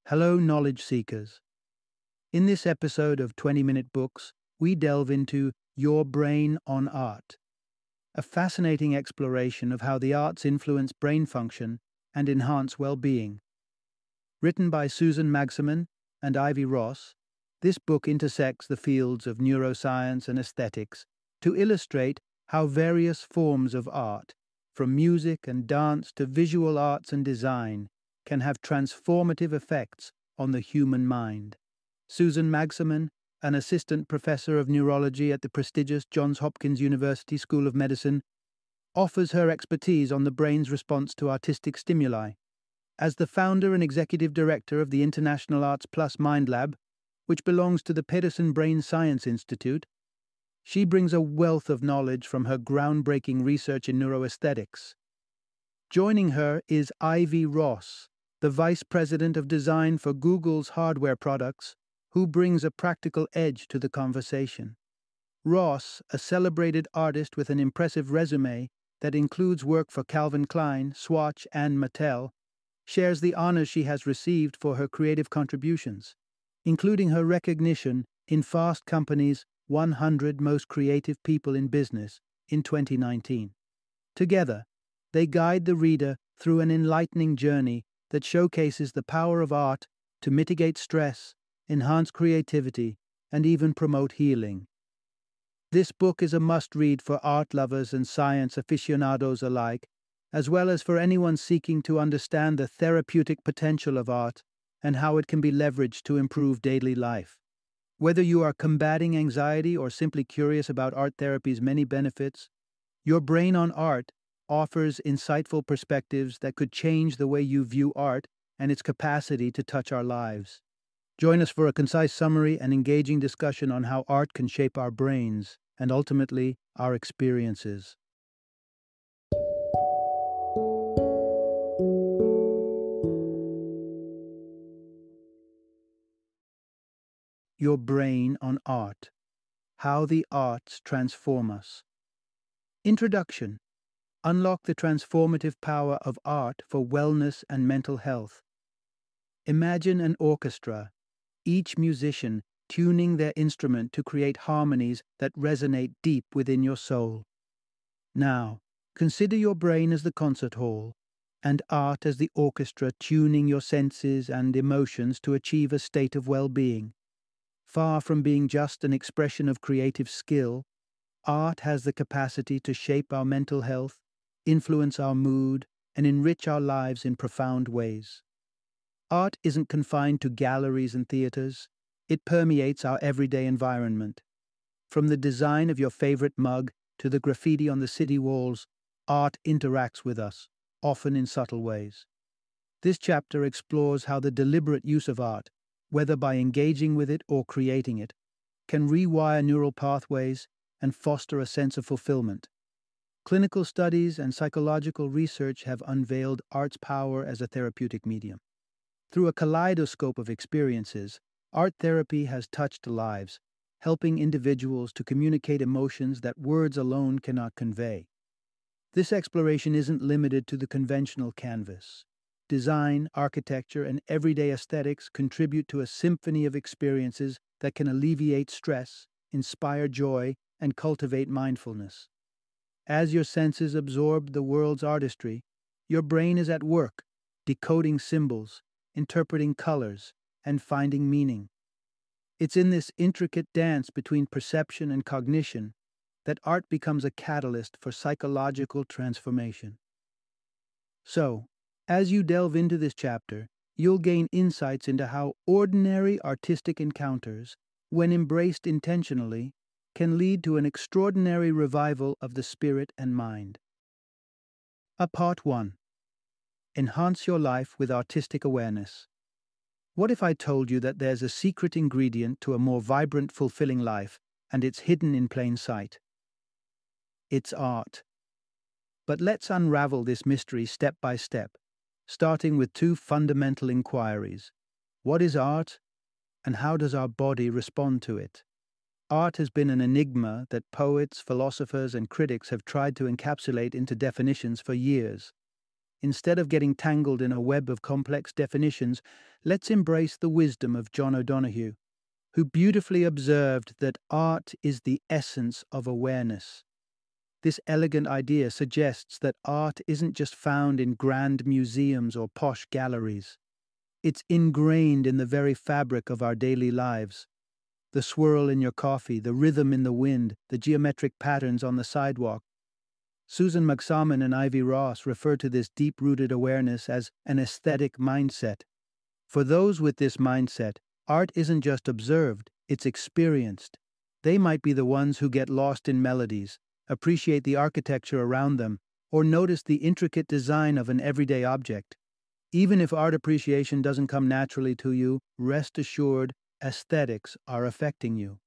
Hello, knowledge seekers. In this episode of 20-Minute Books, we delve into Your Brain on Art, a fascinating exploration of how the arts influence brain function and enhance well-being. Written by Susan Magsamen and Ivy Ross, this book intersects the fields of neuroscience and aesthetics to illustrate how various forms of art, from music and dance to visual arts and design, can have transformative effects on the human mind. Susan Magsamen, an assistant professor of neurology at the prestigious Johns Hopkins University School of Medicine, offers her expertise on the brain's response to artistic stimuli. As the founder and executive director of the International Arts Plus Mind Lab, which belongs to the Pedersen Brain Science Institute, she brings a wealth of knowledge from her groundbreaking research in neuroaesthetics. Joining her is Ivy Ross, the Vice President of Design for Google's hardware products, who brings a practical edge to the conversation. Ross, a celebrated artist with an impressive resume that includes work for Calvin Klein, Swatch, and Mattel, shares the honors she has received for her creative contributions, including her recognition in Fast Company's 100 Most Creative People in Business in 2019. Together, they guide the reader through an enlightening journey that showcases the power of art to mitigate stress, enhance creativity, and even promote healing. This book is a must-read for art lovers and science aficionados alike, as well as for anyone seeking to understand the therapeutic potential of art and how it can be leveraged to improve daily life. Whether you are combating anxiety or simply curious about art therapy's many benefits, Your Brain on Art offers insightful perspectives that could change the way you view art and its capacity to touch our lives. Join us for a concise summary and engaging discussion on how art can shape our brains and ultimately our experiences. Your Brain on Art: How the Arts Transform Us. Introduction: Unlock the transformative power of art for wellness and mental health. Imagine an orchestra, each musician tuning their instrument to create harmonies that resonate deep within your soul. Now, consider your brain as the concert hall, and art as the orchestra tuning your senses and emotions to achieve a state of well-being. Far from being just an expression of creative skill, art has the capacity to shape our mental health, influence our mood, and enrich our lives in profound ways. Art isn't confined to galleries and theaters. It permeates our everyday environment. From the design of your favorite mug to the graffiti on the city walls, art interacts with us, often in subtle ways. This chapter explores how the deliberate use of art, whether by engaging with it or creating it, can rewire neural pathways and foster a sense of fulfillment. Clinical studies and psychological research have unveiled art's power as a therapeutic medium. Through a kaleidoscope of experiences, art therapy has touched lives, helping individuals to communicate emotions that words alone cannot convey. This exploration isn't limited to the conventional canvas. Design, architecture, and everyday aesthetics contribute to a symphony of experiences that can alleviate stress, inspire joy, and cultivate mindfulness. As your senses absorb the world's artistry, your brain is at work, decoding symbols, interpreting colors, and finding meaning. It's in this intricate dance between perception and cognition that art becomes a catalyst for psychological transformation. So, as you delve into this chapter, you'll gain insights into how ordinary artistic encounters, when embraced intentionally, can lead to an extraordinary revival of the spirit and mind. Part 1. Enhance your life with artistic awareness. What if I told you that there's a secret ingredient to a more vibrant, fulfilling life, and it's hidden in plain sight? It's art. But let's unravel this mystery step by step, starting with two fundamental inquiries. What is art, and how does our body respond to it? Art has been an enigma that poets, philosophers, and critics have tried to encapsulate into definitions for years. Instead of getting tangled in a web of complex definitions, let's embrace the wisdom of John O'Donoghue, who beautifully observed that art is the essence of awareness. This elegant idea suggests that art isn't just found in grand museums or posh galleries. It's ingrained in the very fabric of our daily lives. The swirl in your coffee, the rhythm in the wind, the geometric patterns on the sidewalk. Susan Magsamen and Ivy Ross refer to this deep-rooted awareness as an aesthetic mindset. For those with this mindset, art isn't just observed, it's experienced. They might be the ones who get lost in melodies, appreciate the architecture around them, or notice the intricate design of an everyday object. Even if art appreciation doesn't come naturally to you, rest assured, aesthetics are affecting you.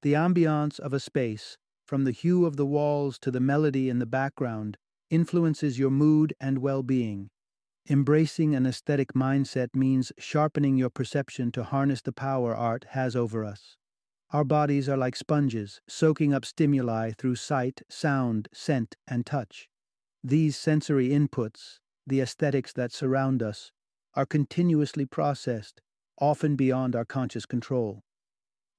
The ambiance of a space, from the hue of the walls to the melody in the background, influences your mood and well-being. Embracing an aesthetic mindset means sharpening your perception to harness the power art has over us. Our bodies are like sponges, soaking up stimuli through sight, sound, scent, and touch. These sensory inputs, the aesthetics that surround us, are continuously processed, often beyond our conscious control.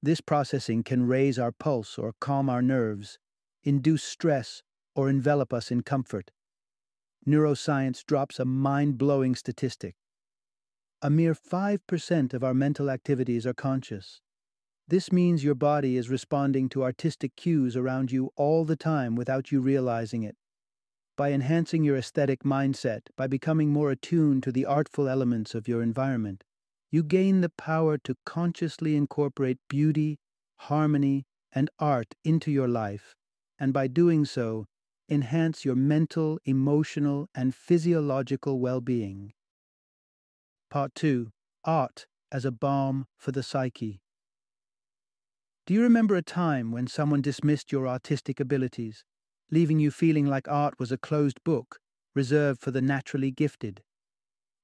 This processing can raise our pulse or calm our nerves, induce stress, or envelop us in comfort. Neuroscience drops a mind-blowing statistic. A mere 5% of our mental activities are conscious. This means your body is responding to artistic cues around you all the time without you realizing it. By enhancing your aesthetic mindset, by becoming more attuned to the artful elements of your environment, you gain the power to consciously incorporate beauty, harmony, and art into your life, and by doing so, enhance your mental, emotional, and physiological well-being. Part 2. Art as a balm for the psyche. Do you remember a time when someone dismissed your artistic abilities, leaving you feeling like art was a closed book, reserved for the naturally gifted?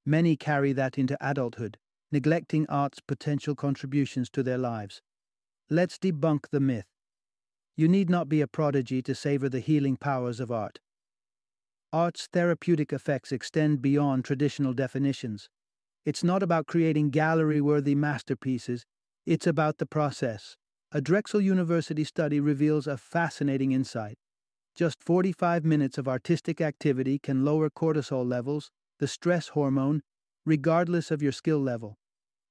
Many carry that into adulthood, neglecting art's potential contributions to their lives. Let's debunk the myth. You need not be a prodigy to savor the healing powers of art. Art's therapeutic effects extend beyond traditional definitions. It's not about creating gallery-worthy masterpieces, it's about the process. A Drexel University study reveals a fascinating insight. Just 45 minutes of artistic activity can lower cortisol levels, the stress hormone, regardless of your skill level.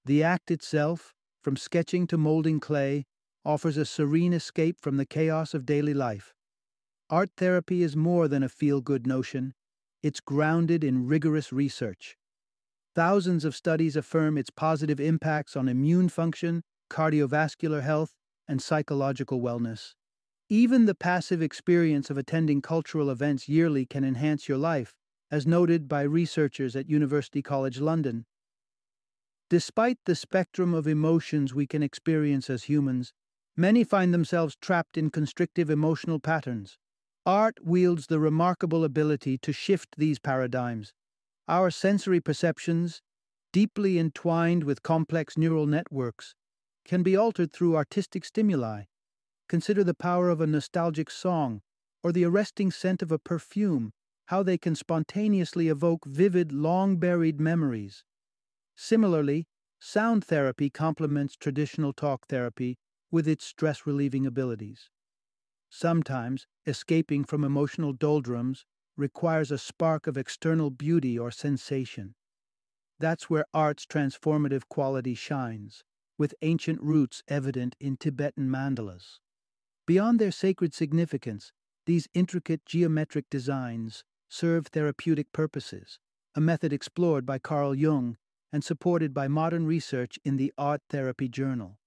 The act itself, from sketching to molding clay, offers a serene escape from the chaos of daily life. Art therapy is more than a feel-good notion. It's grounded in rigorous research. Thousands of studies affirm its positive impacts on immune function, cardiovascular health, and psychological wellness. Even the passive experience of attending cultural events yearly can enhance your life, as noted by researchers at University College London. Despite the spectrum of emotions we can experience as humans, many find themselves trapped in constrictive emotional patterns. Art wields the remarkable ability to shift these paradigms. Our sensory perceptions, deeply entwined with complex neural networks, can be altered through artistic stimuli. Consider the power of a nostalgic song or the arresting scent of a perfume, how they can spontaneously evoke vivid, long-buried memories. Similarly, sound therapy complements traditional talk therapy with its stress-relieving abilities. Sometimes, escaping from emotional doldrums requires a spark of external beauty or sensation. That's where art's transformative quality shines, with ancient roots evident in Tibetan mandalas. Beyond their sacred significance, these intricate geometric designs serve therapeutic purposes, a method explored by Carl Jung and supported by modern research in the Art Therapy Journal.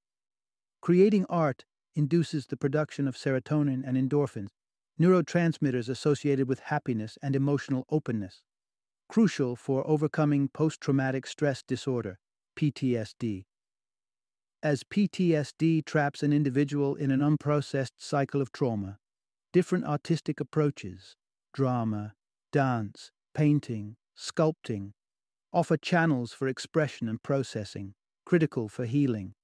Creating art induces the production of serotonin and endorphins, neurotransmitters associated with happiness and emotional openness, crucial for overcoming post-traumatic stress disorder, PTSD. As PTSD traps an individual in an unprocessed cycle of trauma, different artistic approaches, drama, dance, painting, sculpting, offer channels for expression and processing, critical for healing.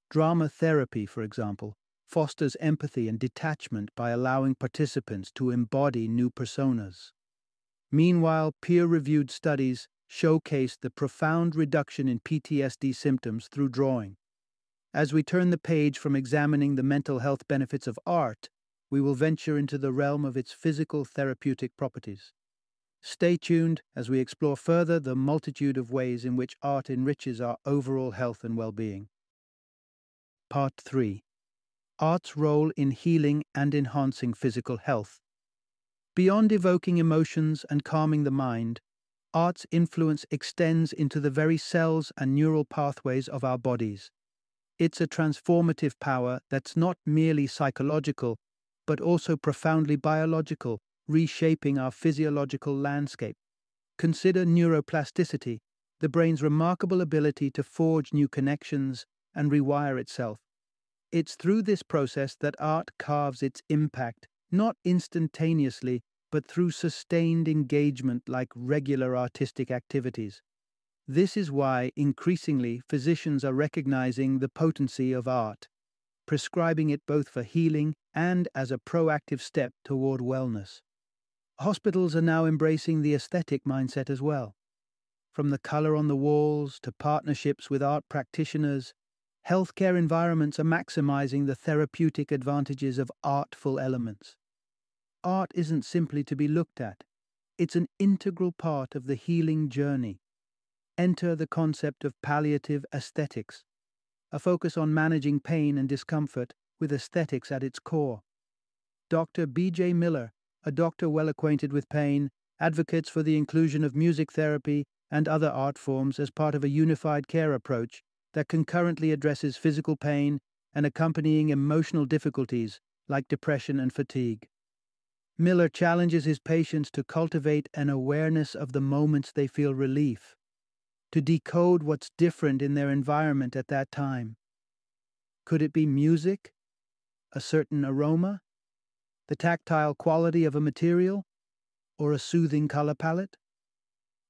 Drama therapy, for example, fosters empathy and detachment by allowing participants to embody new personas. Meanwhile, peer-reviewed studies showcase the profound reduction in PTSD symptoms through drawing. As we turn the page from examining the mental health benefits of art, we will venture into the realm of its physical therapeutic properties. Stay tuned as we explore further the multitude of ways in which art enriches our overall health and well-being. Part 3. Art's role in healing and enhancing physical health. Beyond evoking emotions and calming the mind, art's influence extends into the very cells and neural pathways of our bodies. It's a transformative power that's not merely psychological, but also profoundly biological, reshaping our physiological landscape. Consider neuroplasticity, the brain's remarkable ability to forge new connections and rewire itself. It's through this process that art carves its impact, not instantaneously, but through sustained engagement like regular artistic activities. This is why, increasingly, physicians are recognizing the potency of art, prescribing it both for healing and as a proactive step toward wellness. Hospitals are now embracing the aesthetic mindset as well. From the color on the walls to partnerships with art practitioners, healthcare environments are maximizing the therapeutic advantages of artful elements. Art isn't simply to be looked at, it's an integral part of the healing journey. Enter the concept of palliative aesthetics, a focus on managing pain and discomfort with aesthetics at its core. Dr. B.J. Miller, a doctor well acquainted with pain, advocates for the inclusion of music therapy and other art forms as part of a unified care approach that concurrently addresses physical pain and accompanying emotional difficulties like depression and fatigue. Miller challenges his patients to cultivate an awareness of the moments they feel relief, to decode what's different in their environment at that time. Could it be music, a certain aroma, the tactile quality of a material, or a soothing color palette?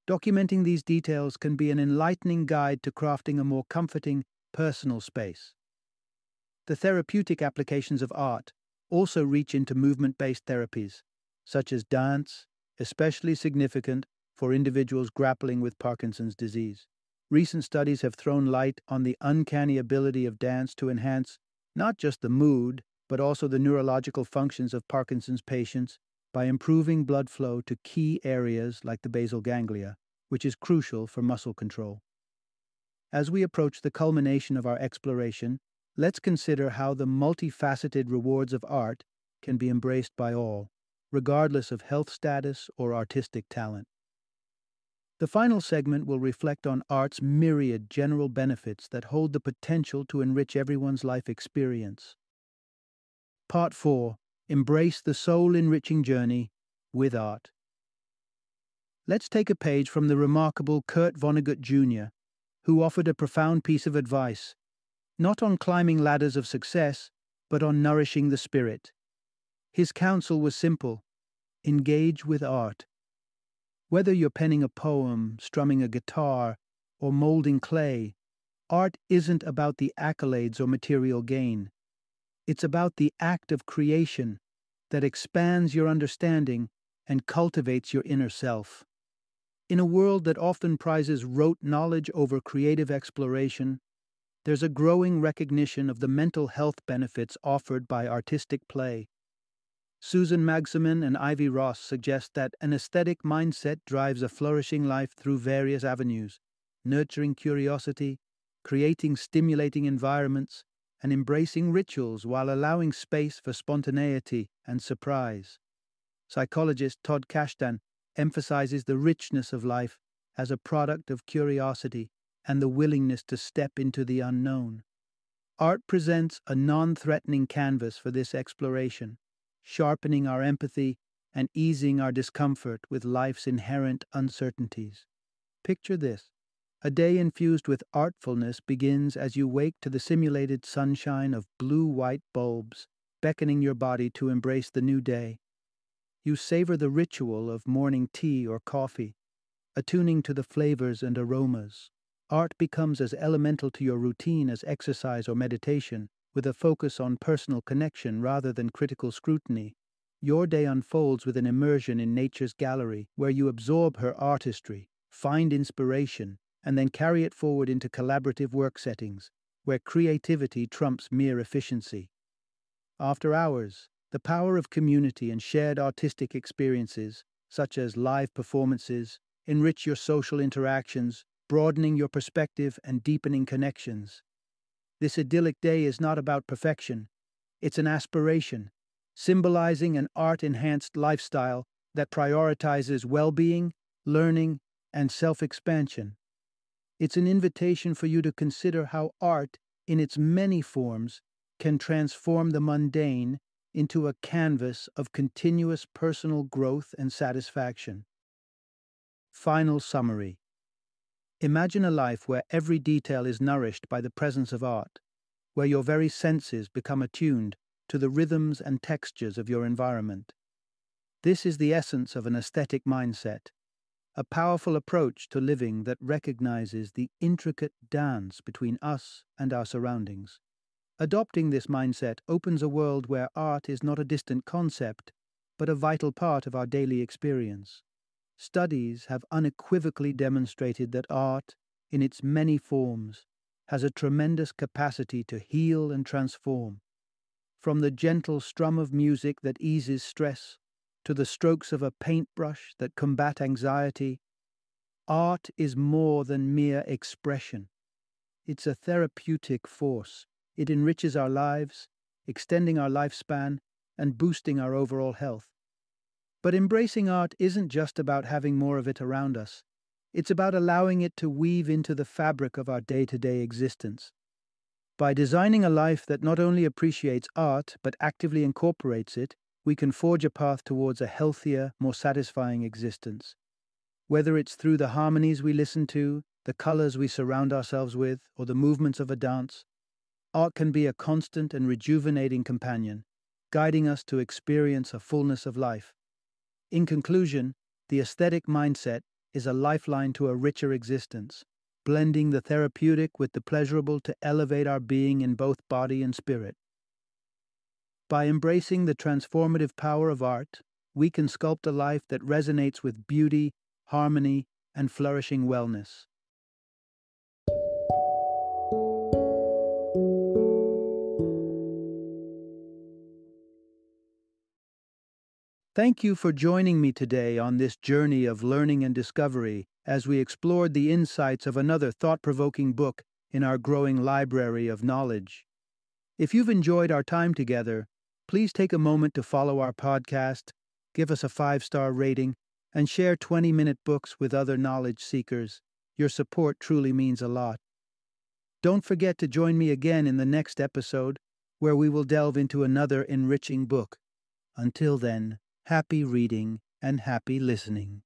Documenting these details can be an enlightening guide to crafting a more comforting, personal space. The therapeutic applications of art also reach into movement-based therapies, such as dance, especially significant for individuals grappling with Parkinson's disease. Recent studies have thrown light on the uncanny ability of dance to enhance not just the mood, but also the neurological functions of Parkinson's patients by improving blood flow to key areas like the basal ganglia, which is crucial for muscle control. As we approach the culmination of our exploration, let's consider how the multifaceted rewards of art can be embraced by all, regardless of health status or artistic talent. The final segment will reflect on art's myriad general benefits that hold the potential to enrich everyone's life experience. Part 4. Embrace the soul-enriching journey with art. Let's take a page from the remarkable Kurt Vonnegut Jr., who offered a profound piece of advice, not on climbing ladders of success, but on nourishing the spirit. His counsel was simple: engage with art. Whether you're penning a poem, strumming a guitar, or molding clay, art isn't about the accolades or material gain. It's about the act of creation that expands your understanding and cultivates your inner self. In a world that often prizes rote knowledge over creative exploration, there's a growing recognition of the mental health benefits offered by artistic play. Susan Magsamen and Ivy Ross suggest that an aesthetic mindset drives a flourishing life through various avenues: nurturing curiosity, creating stimulating environments, and embracing rituals while allowing space for spontaneity and surprise. Psychologist Todd Kashdan emphasizes the richness of life as a product of curiosity and the willingness to step into the unknown. Art presents a non-threatening canvas for this exploration, sharpening our empathy and easing our discomfort with life's inherent uncertainties. Picture this: a day infused with artfulness begins as you wake to the simulated sunshine of blue-white bulbs, beckoning your body to embrace the new day. You savor the ritual of morning tea or coffee, attuning to the flavors and aromas. Art becomes as elemental to your routine as exercise or meditation, with a focus on personal connection rather than critical scrutiny. Your day unfolds with an immersion in nature's gallery where you absorb her artistry, find inspiration, and then carry it forward into collaborative work settings where creativity trumps mere efficiency. After hours, the power of community and shared artistic experiences, such as live performances, enrich your social interactions, broadening your perspective and deepening connections. This idyllic day is not about perfection, it's an aspiration, symbolizing an art enhanced lifestyle that prioritizes well being, learning, and self expansion. It's an invitation for you to consider how art, in its many forms, can transform the mundane into a canvas of continuous personal growth and satisfaction. Final summary. Imagine a life where every detail is nourished by the presence of art, where your very senses become attuned to the rhythms and textures of your environment. This is the essence of an aesthetic mindset, a powerful approach to living that recognizes the intricate dance between us and our surroundings. Adopting this mindset opens a world where art is not a distant concept, but a vital part of our daily experience. Studies have unequivocally demonstrated that art, in its many forms, has a tremendous capacity to heal and transform. From the gentle strum of music that eases stress, to the strokes of a paintbrush that combat anxiety, art is more than mere expression. It's a therapeutic force. It enriches our lives, extending our lifespan, and boosting our overall health. But embracing art isn't just about having more of it around us. It's about allowing it to weave into the fabric of our day-to-day existence. By designing a life that not only appreciates art but actively incorporates it, we can forge a path towards a healthier, more satisfying existence. Whether it's through the harmonies we listen to, the colors we surround ourselves with, or the movements of a dance, art can be a constant and rejuvenating companion, guiding us to experience a fullness of life. In conclusion, the aesthetic mindset is a lifeline to a richer existence, blending the therapeutic with the pleasurable to elevate our being in both body and spirit. By embracing the transformative power of art, we can sculpt a life that resonates with beauty, harmony, and flourishing wellness. Thank you for joining me today on this journey of learning and discovery as we explored the insights of another thought-provoking book in our growing library of knowledge. If you've enjoyed our time together, please take a moment to follow our podcast, give us a 5-star rating, and share 20-minute books with other knowledge seekers. Your support truly means a lot. Don't forget to join me again in the next episode, where we will delve into another enriching book. Until then, happy reading and happy listening.